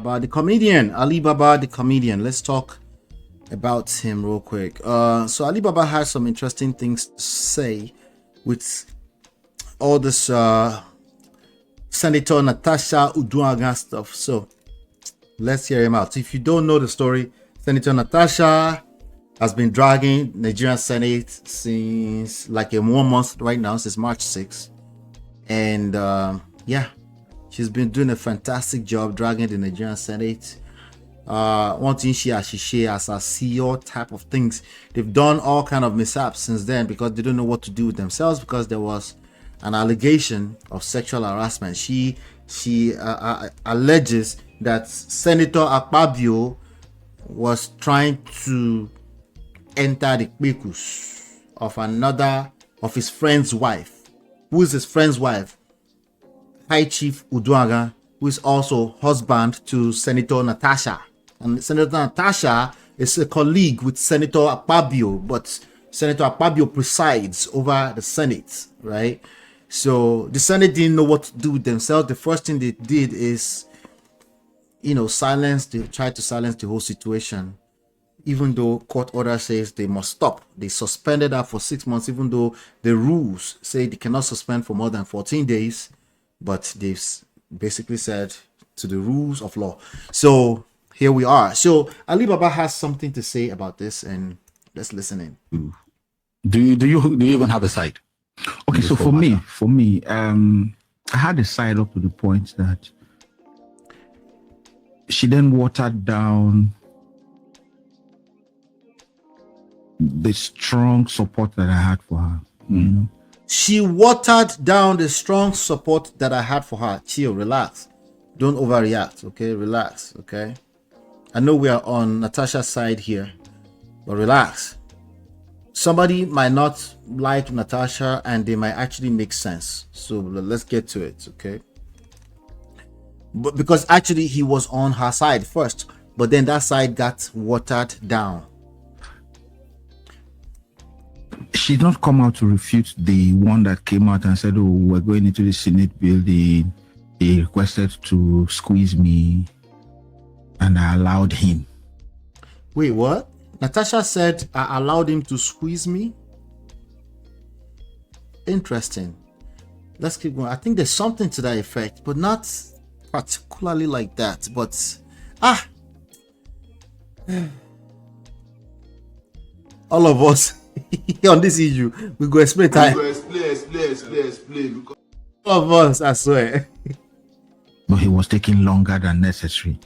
Baba, the comedian. Ali Baba, the comedian. Let's talk about him real quick. So Ali Baba has some interesting things to say with all this Senator Natasha Uduaghan stuff. So let's hear him out. If you don't know the story, Senator Natasha has been dragging Nigerian Senate since like a 1 month right now, since March 6th. And yeah, she's been doing a fantastic job dragging the Nigerian Senate. One thing she as a CEO type of things. They've done all kind of mishaps since then because they don't know what to do with themselves, because there was an allegation of sexual harassment. She alleges that Senator Akpabio was trying to enter the kpekus of another of his friend's wife. Who is his friend's wife? High Chief Uduaghan, who is also husband to Senator Natasha. And Senator Natasha is a colleague with Senator Akpabio, but Senator Akpabio presides over the Senate, right? So the Senate didn't know what to do with themselves. The first thing they did is, try to silence the whole situation. Even though court order says they must stop. They suspended her for 6 months, even though the rules say they cannot suspend for more than 14 days. But they've basically said to the rules of law. So here we are. So Ali Baba has something to say about this, and let's listen in. Do you even have a side? Okay, so for me, I had a side up to the point that she then watered down the strong support that I had for her. She watered down the strong support that I had for her. Chill, relax. Don't overreact, okay? Relax, okay? I know we are on Natasha's side here, but relax. Somebody might not like Natasha and they might actually make sense. So let's get to it, okay? But because actually he was on her side first, but then that side got watered down. She did not come out to refute the one that came out and said, "Oh, we're going into the Senate building. He requested to squeeze me, and I allowed him." Wait, what? Natasha said I allowed him to squeeze me? Interesting. Let's keep going. I think there's something to that effect, but not particularly like that. But all of us on this issue, we go explain time. Explain. All of us, I swear. But he was taking longer than necessary.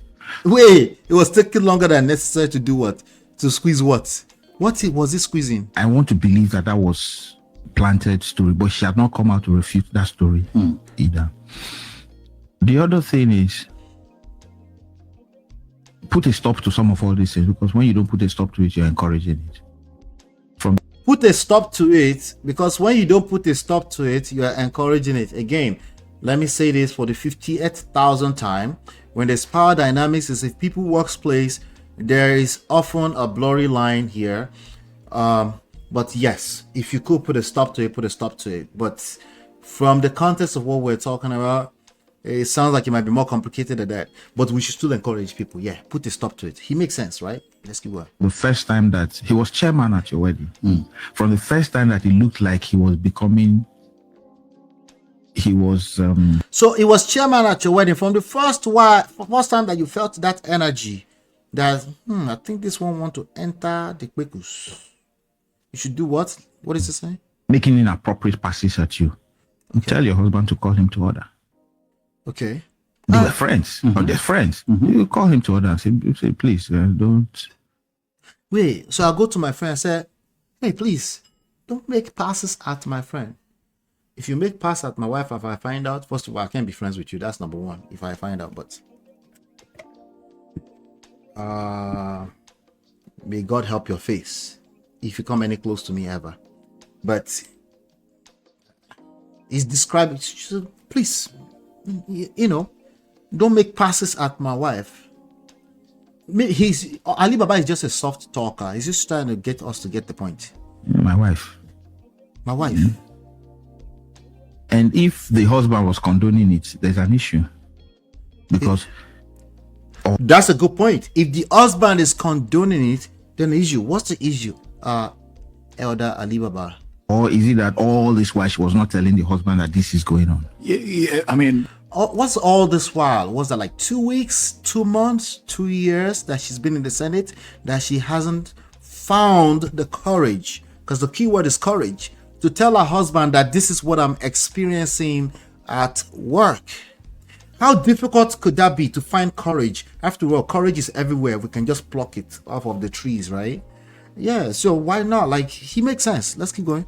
Wait, it was taking longer than necessary to do what? To squeeze what? What was he squeezing? I want to believe that was planted story, but she had not come out to refute that story either. The other thing is, put a stop to some of all these things, because when you don't put a stop to it, you're encouraging it. Put a stop to it, because when you don't put a stop to it, you are encouraging it. Again, let me say this for the 58,000th time. When there's power dynamics, is if people workplace, there is often a blurry line here. But yes, if you could put a stop to it, put a stop to it. But from the context of what we're talking about, it sounds like it might be more complicated than that. But we should still encourage people. Yeah, put a stop to it. He makes sense, right? Let's keep going. The first time that he was chairman at your wedding, from the first time that it looked like he was becoming, So it was chairman at your wedding. From the first time that you felt that energy, that I think this one want to enter the kpekus. You should do what? What is it saying? Making inappropriate passes at you. Okay. Tell your husband to call him to order. Okay. They were friends, or they're friends. You call him to order and say please, don't. Wait, so I go to my friend and say, hey, please, don't make passes at my friend. If you make pass at my wife, if I find out, first of all, I can't be friends with you. That's number one, if I find out. But may God help your face if you come any close to me ever. But he's describing, please, don't make passes at my wife. Ali Baba is just a soft talker. He's just trying to get us to get the point. My wife. And if the husband was condoning it, there's an issue. Because That's a good point. If the husband is condoning it, then the issue. What's the issue, Elder Alibaba? Or is it that all this while she was not telling the husband that this is going on? Yeah, I mean, What's all this while? Was that like 2 weeks, 2 months, 2 years that she's been in the Senate that she hasn't found the courage? Because the key word is courage, to tell her husband that this is what I'm experiencing at work. How difficult could that be to find courage? After all, courage is everywhere. We can just pluck it off of the trees, right? Yeah, so why not? Like, he makes sense. Let's keep going.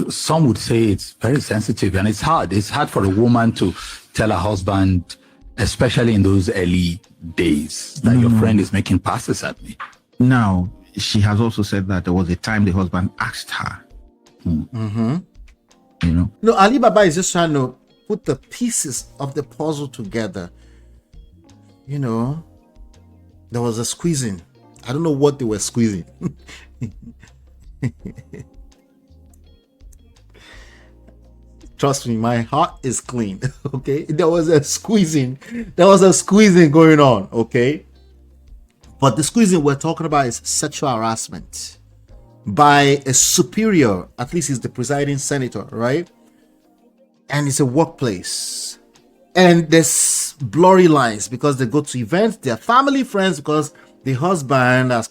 some would say it's very sensitive and it's hard. It's hard for a woman to tell her husband, especially in those early days, that your friend is making passes at me. Now, she has also said that there was a time the husband asked her. You know? No, Alibaba is just trying to put the pieces of the puzzle together. You know, there was a squeezing. I don't know what they were squeezing. Trust me, my heart is clean. Okay, there was a squeezing. There was a squeezing going on. Okay, but the squeezing we're talking about is sexual harassment by a superior. At least he's the presiding senator, right? And it's a workplace, and there's blurry lines because they go to events. They're family friends because the husband has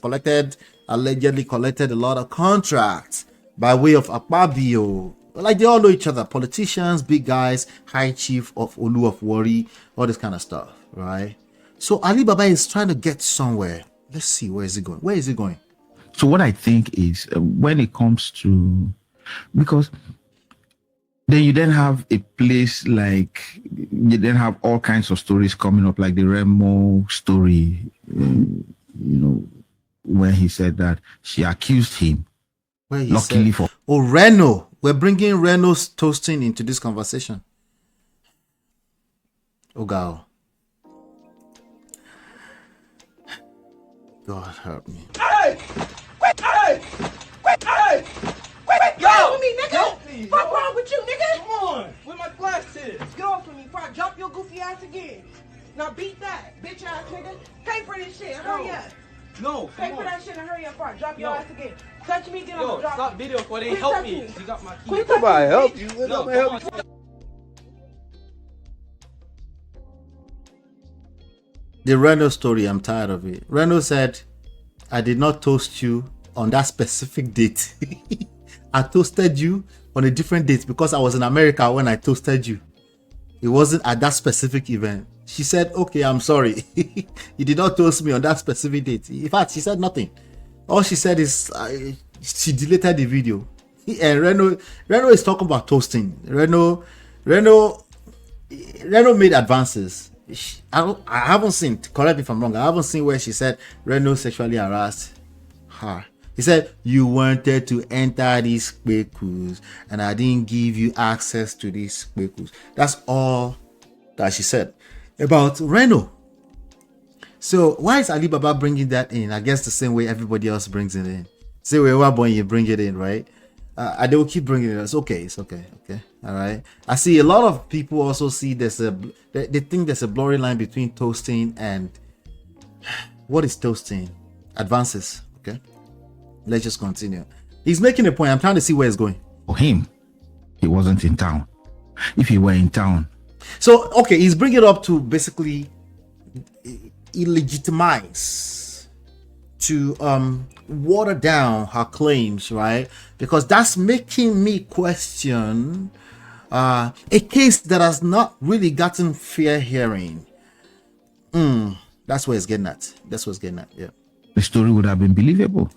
allegedly collected a lot of contracts by way of Akpabio. Like, they all know each other, politicians, big guys, high chief of Olu of Wari, all this kind of stuff, right? So Alibaba is trying to get somewhere. Let's see, where is he going? Where is he going? So what I think is when it comes to, because then you then have a place like, you then have all kinds of stories coming up, like the Remo story, you know, where he said that she accused him. Where he Luckily said, for oh, Reno. We're bringing Reno's toasting into this conversation. Oh, God. God help me. Hey! Quit! Hey! Quit! Hey! Quit! Get off of me, nigga! Help me, What's yo. wrong with you, nigga? Come on, where my glasses? Get off of me before I jump your goofy ass again. Now beat that, bitch ass nigga. Pay for this shit. Hurry up. No, Pay come for on. that shit and hurry up before I drop your Yo. ass again. Touch me, get Yo, on drop. stop video for they Quit help touching me. You got my key. Quit touching Nobody me, help bitch. you. No, Nobody help you. The Reno story, I'm tired of it. Reno said, I did not toast you on that specific date. I toasted you on a different date because I was in America when I toasted you. It wasn't at that specific event. She said, okay, I'm sorry. You did not toast me on that specific date. In fact, she said nothing. All she said is she deleted the video. And Reno is talking about toasting. Reno made advances. I haven't seen, correct me if I'm wrong, I haven't seen where she said Reno sexually harassed her. He said, you wanted to enter these speakers and I didn't give you access to these speakers. That's all that she said about Reno. So why is Alibaba bringing that in? I guess the same way everybody else brings it in. Same way when you bring it in, right? They will keep bringing it. It's okay. Okay. All right. I see a lot of people also see they think there's a blurry line between toasting and what is toasting? Advances. Okay. Let's just continue. He's making a point. I'm trying to see where he's going. for him, he wasn't in town. If he were in town. So, okay, he's bringing it up to basically illegitimize, to water down her claims, right? Because that's making me question a case that has not really gotten fair hearing. That's where it's getting at. Yeah. The story would have been believable.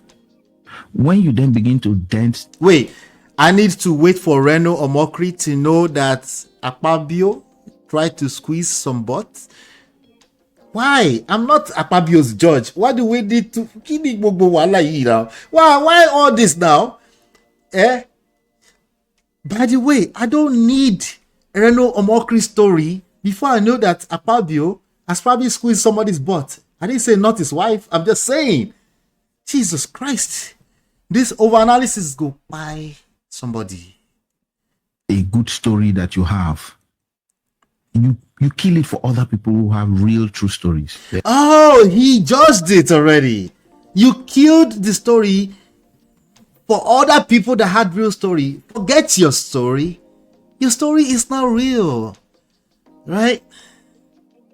When you then begin to dent, Wait, I need to wait for Reno or Mokri to know that Akpabio tried to squeeze some butt. Why? I'm not Akpabio's judge. Why do we need to? Why all this now? By the way, I don't need Reno or Mokri's story before I know that Akpabio has probably squeezed somebody's butt. I didn't say not his wife. I'm just saying, Jesus Christ, this overanalysis go by somebody. a good story that you have, you You kill it for other people who have real true stories. Oh, he judged it already. You killed the story for other people that had real story. Forget your story. Your story is not real, right?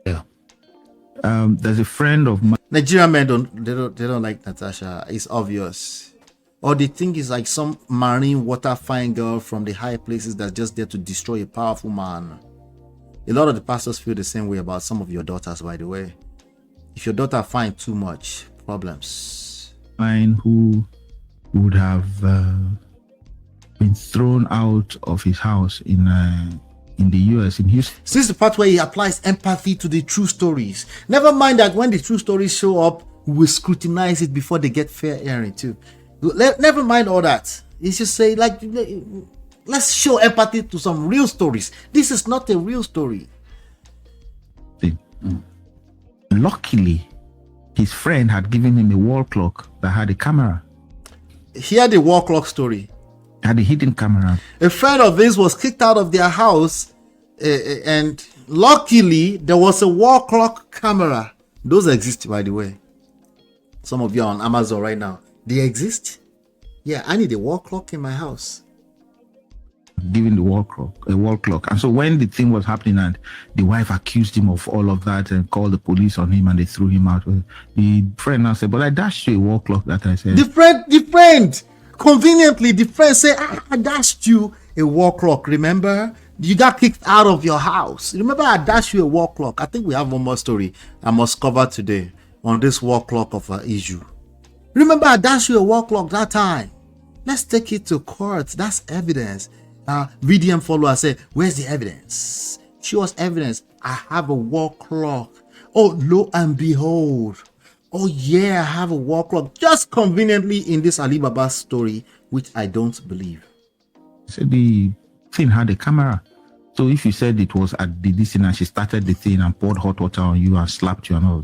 Yeah. There's a friend of mine. Nigerian men don't like Natasha. It's obvious. Or they think it's like some marine water fine girl from the high places that's just there to destroy a powerful man. A lot of the pastors feel the same way about some of your daughters, by the way. If your daughter finds too much problems. Mine who would have been thrown out of his house in the US, in Houston. This is the part where he applies empathy to the true stories. Never mind that when the true stories show up, we will scrutinize it before they get fair airing too. Never mind all that. It's just say, like, let's show empathy to some real stories. This is not a real story. Luckily, his friend had given him a wall clock that had a camera. Hear the wall clock story. Had a hidden camera. A friend of his was kicked out of their house, and luckily there was a wall clock camera. Those exist, by the way. Some of you are on Amazon right now. They exist. Yeah, I need a wall clock in my house. Given the wall clock. And so when the thing was happening and the wife accused him of all of that and called the police on him and they threw him out, the friend now said, but I dashed you a wall clock that I said. The friend, conveniently, the friend said, I dashed you a wall clock, remember? You got kicked out of your house. Remember I dashed you a wall clock? I think we have one more story I must cover today on this wall clock of an issue. Remember I dashed you a wall clock that time? Let's take it to court. That's evidence. VDM follower said, where's the evidence? Show us evidence. I have a wall clock. Oh, lo and behold. Oh yeah, I have a wall clock. Just conveniently in this Alibaba story, which I don't believe. So the thing had a camera. So if you said it was at the this thing and she started the thing and poured hot water on you and slapped you and all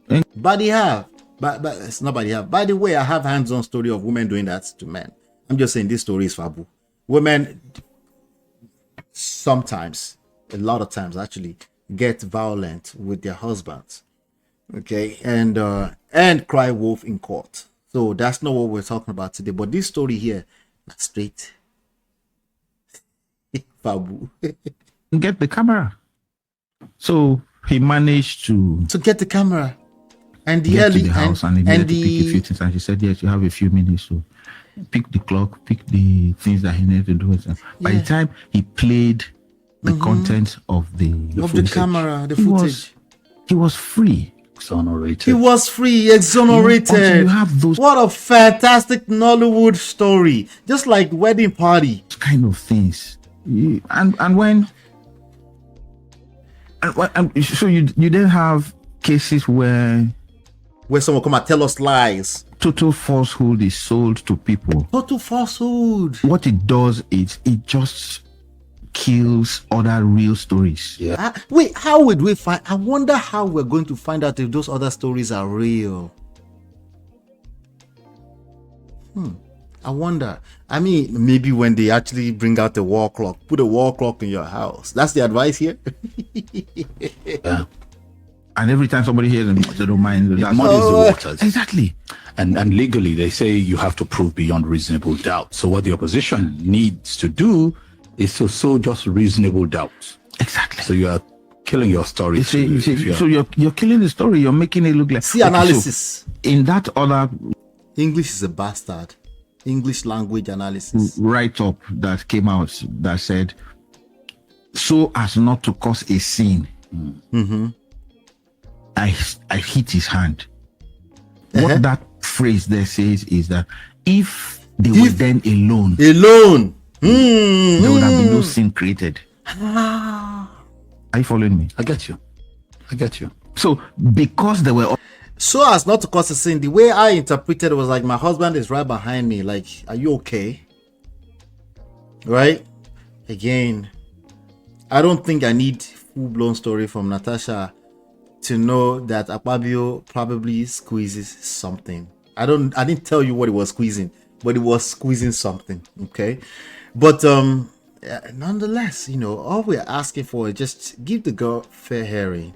that. But they have. But it's not by the have. By the way, I have hands-on story of women doing that to men. I'm just saying this story is fabu. Women sometimes, a lot of times actually, get violent with their husbands. Okay, and cry wolf in court. So that's not what we're talking about today. But this story here, that's straight fabu. Get the camera. So he managed to get the camera. And the get early to the house and he needed to pick a few things. And she said, yes, you have a few minutes to pick the clock, pick the things that he needed to do. By the time he played the contents of the camera, the footage, he was free. Exonerated. He was free, exonerated. You have those what a fantastic Nollywood story. Just like wedding party. kind of things. So you didn't have cases where someone come and tell us lies. Total falsehood is sold to people. Total falsehood. What it does is it just kills other real stories. Yeah. Wait, how would we find? I wonder how we're going to find out if those other stories are real. I wonder. I mean, maybe when they actually bring out the wall clock, put a wall clock in your house. That's the advice here. Yeah. And every time somebody hears them, they don't mind. It muddies the waters. Exactly. And legally, they say you have to prove beyond reasonable doubt. So what the opposition needs to do is to sow just reasonable doubt. Exactly. So you are killing your story. So you're killing the story. You're making it look like analysis. So in that other English is a bastard. English language analysis. write-up that came out that said, so as not to cause a scene, I hit his hand. What that phrase there says is that if they were then alone, there would have been no scene created. Are you following me? I get you. So because they were So as not to cause a scene, the way I interpreted it was like my husband is right behind me. Like, are you okay? Right? Again, I don't think I need full-blown story from Natasha to know that Akpabio probably squeezes something. I didn't tell you what it was squeezing, but it was squeezing something. Okay. But nonetheless, all we're asking for is just give the girl fair hearing.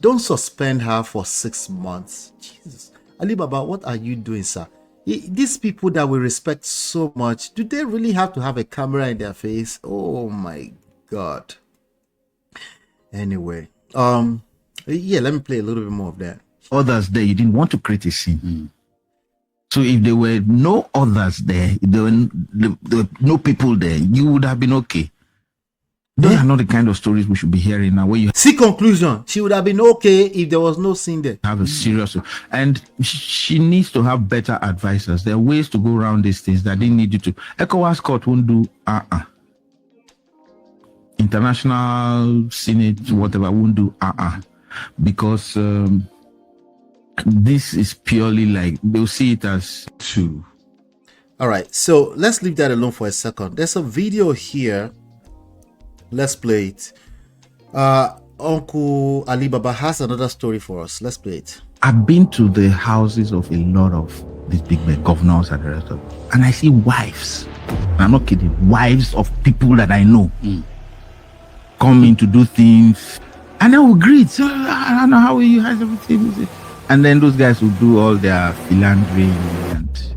Don't suspend her for 6 months. Jesus. Alibaba, what are you doing, sir? These people that we respect so much, do they really have to have a camera in their face? Oh my God. Anyway, yeah, let me play a little bit more of that. Others there, you didn't want to create a scene. So if there were no others there, if there were no people there, you would have been okay. Those are not the kind of stories we should be hearing now. Where you see conclusion, she would have been okay if there was no scene there. Have a serious, and she needs to have better advisors. There are ways to go around these things that they need you to. ECOWAS court won't do International Senate, whatever, won't do because this is purely like they'll see it as true. All right, so let's leave that alone for a second. There's a video here. Let's play it. Uncle Alibaba has another story for us. Let's play it. I've been to the houses of a lot of these big men, governors and the rest of them, and I see wives. I'm not kidding. Wives of people that I know coming to do things, and I will greet. So, I don't know how you have everything. And then those guys will do all their philandering and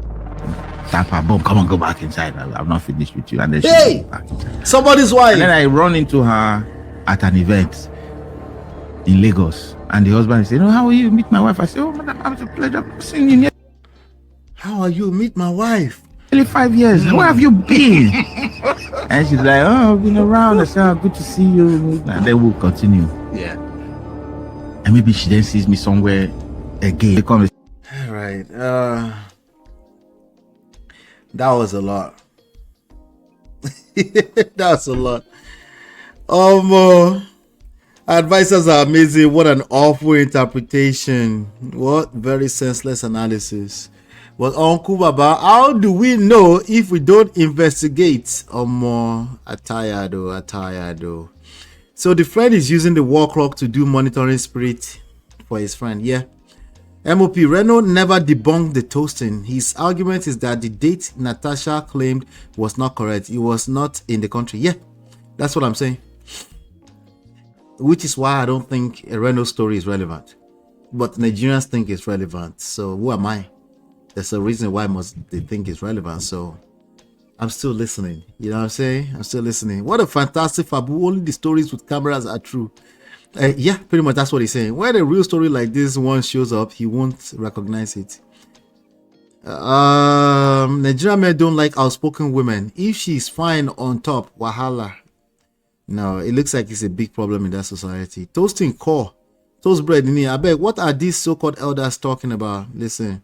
tap her bomb. Come on, go back inside. I've not finished with you. And then hey, she back inside. Somebody's wife. And then I run into her at an event in Lagos, and the husband is saying, "Oh, how are you? Meet my wife." I say, "Oh, madam, it's a pleasure seeing you." How are you? Meet my wife. Nearly 5 years. Where have you been? And she's like, "Oh, I've been around." I say, "Oh, good to see you." And then we'll continue. Yeah. And maybe she then sees me somewhere again. All right. That was a lot. That's a lot. Advisors are amazing. What an awful interpretation. What very senseless analysis. But Uncle Baba, how do we know if we don't investigate? Atayado. So the friend is using the war clock to do monitoring spirit for his friend. Yeah. MOP Reno never debunked the toasting. His argument is that the date Natasha claimed was not correct. He was not in the country. Yeah, that's what I'm saying. Which is why I don't think a Reno story is relevant. But Nigerians think it's relevant. So who am I? There's a reason why they think it's relevant. So I'm still listening. You know what I'm saying? I'm still listening. What a fantastic fabu. Only the stories with cameras are true. Yeah, pretty much that's what he's saying. When a real story like this one shows up, he won't recognize it. Nigerian men don't like outspoken women. If she's fine on top, wahala. No, it looks like it's a big problem in that society. Toasting core, toast bread in here. I beg, what are these so-called elders talking about? Listen,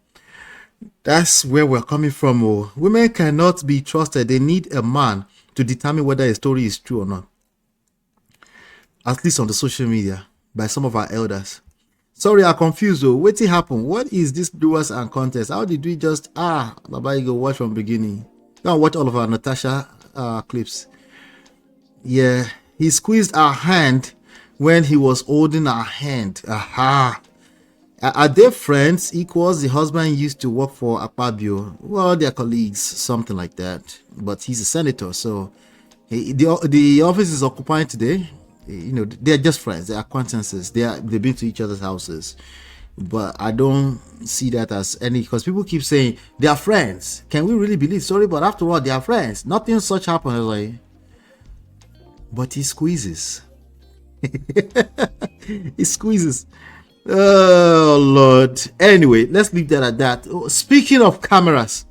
that's where we're coming from. Oh, women cannot be trusted. They need a man to determine whether a story is true or not. At least on the social media, by some of our elders. Sorry, I'm confused though. What happened? What is this doers and contest? How did we just Baba, you go watch from beginning? Go and watch all of our Natasha clips. Yeah, he squeezed our hand when he was holding our hand. Aha. Are they friends? Equals the husband used to work for Akpabio. Well, they're colleagues, something like that. But he's a senator, so the office is occupying today. You know, they're just friends, they're acquaintances, they've been to each other's houses, but I don't see that as any, because people keep saying they are friends. Can we really believe? Sorry, but after all, they are friends. Nothing such happened. Like, but he squeezes. He squeezes. Oh Lord. Anyway, let's leave that at that. Speaking of cameras,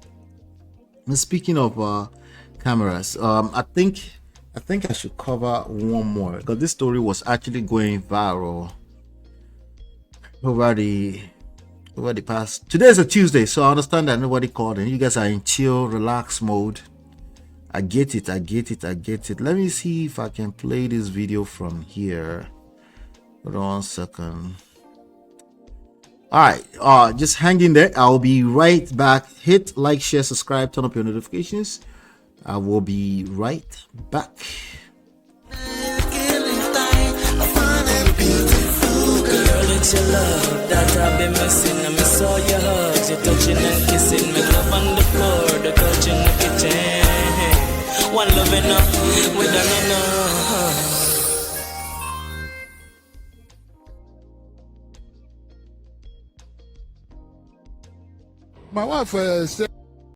I think I should cover one more because this story was actually going viral over the past. Today is a Tuesday, so I understand that nobody called and you guys are in chill, relax mode. I get it. Let me see if I can play this video from here. Hold on 1 second. All right, just hang in there. I'll be right back. Hit like, share, subscribe, turn up your notifications. I will be right back. It's your love that I've been missing. I miss all your hugs, your touching and kissing. Make love on the floor, the touch in the kitchen. One love enough. with another. My wife said